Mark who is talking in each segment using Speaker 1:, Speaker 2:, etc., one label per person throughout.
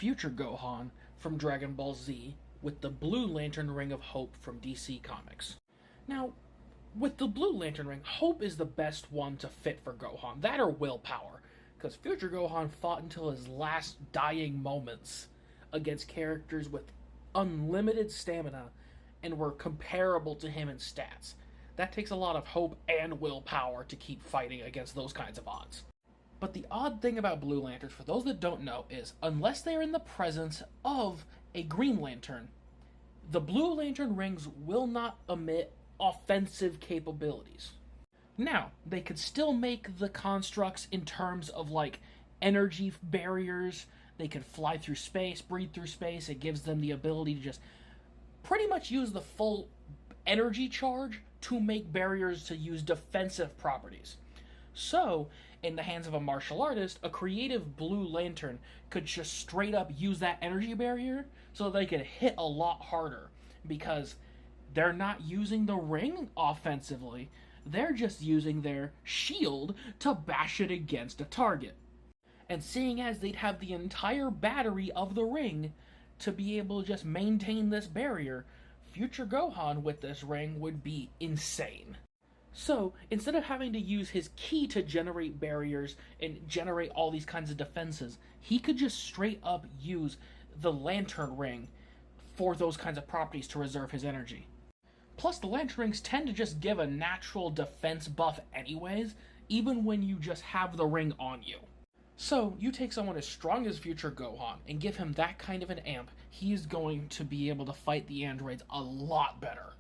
Speaker 1: Future Gohan from Dragon Ball Z with the Blue Lantern Ring of Hope from DC Comics. Now, with the Blue Lantern Ring, Hope is the best one to fit for Gohan, that or willpower, because Future Gohan fought until his last dying moments against characters with unlimited stamina and were comparable to him in stats. That takes a lot of hope and willpower to keep fighting against those kinds of odds. But the odd thing about Blue Lanterns, for those that don't know, is unless they're in the presence of a Green Lantern, the Blue Lantern rings will not emit offensive capabilities. Now, they could still make the constructs in terms of like energy barriers. They could fly through space, breathe through space. It gives them the ability to just pretty much use the full energy charge to make barriers to use defensive properties. So, in the hands of a martial artist, a creative Blue Lantern could just straight up use that energy barrier so they could hit a lot harder, because they're not using the ring offensively, they're just using their shield to bash it against a target. And seeing as they'd have the entire battery of the ring to be able to just maintain this barrier, Future Gohan with this ring would be insane. So, instead of having to use his ki to generate barriers and generate all these kinds of defenses, he could just straight up use the Lantern Ring for those kinds of properties to reserve his energy. Plus, the Lantern Rings tend to just give a natural defense buff anyways, even when you just have the ring on you. So, you take someone as strong as Future Gohan and give him that kind of an amp, he's going to be able to fight the androids a lot better.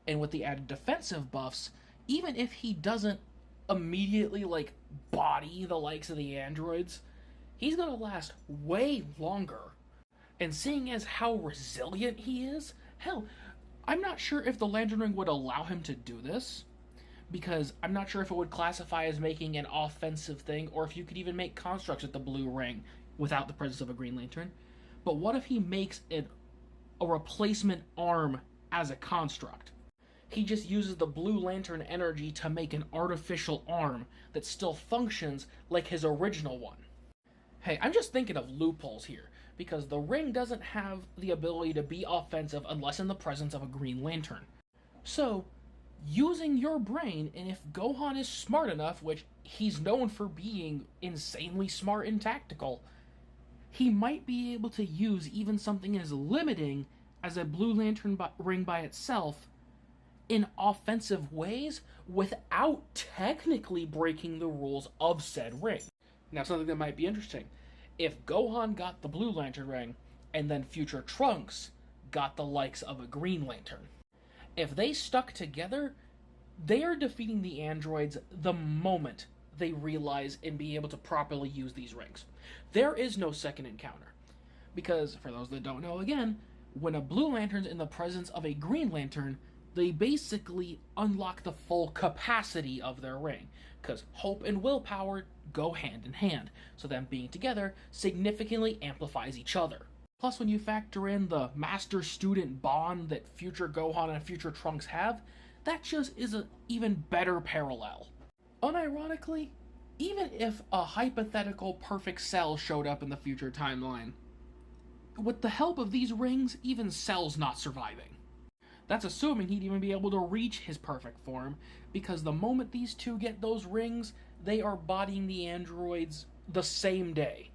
Speaker 1: And with the added defensive buffs, even if he doesn't immediately, body the likes of the androids, he's gonna last way longer. And seeing as how resilient he is, hell, I'm not sure if the Lantern Ring would allow him to do this, because I'm not sure if it would classify as making an offensive thing, or if you could even make constructs with the blue ring without the presence of a Green Lantern. But what if he makes a replacement arm as a construct? He just uses the Blue Lantern energy to make an artificial arm that still functions like his original one. Hey, I'm just thinking of loopholes here, because the ring doesn't have the ability to be offensive unless in the presence of a Green Lantern. So, using your brain, and if Gohan is smart enough, which he's known for being insanely smart and tactical, he might be able to use even something as limiting as a Blue Lantern ring by itself in offensive ways without technically breaking the rules of said ring. Now, something that might be interesting. If Gohan got the Blue Lantern ring, and then Future Trunks got the likes of a Green Lantern, if they stuck together, they are defeating the androids the moment they realize and be able to properly use these rings. There is no second encounter. Because, for those that don't know again, when a Blue Lantern's in the presence of a Green Lantern, they basically unlock the full capacity of their ring, because hope and willpower go hand in hand, so them being together significantly amplifies each other. Plus, when you factor in the master-student bond that Future Gohan and Future Trunks have, that just is an even better parallel. Unironically, even if a hypothetical perfect Cell showed up in the future timeline, with the help of these rings, even Cell's not surviving. That's assuming he'd even be able to reach his perfect form, because the moment these two get those rings, they are bodying the androids the same day.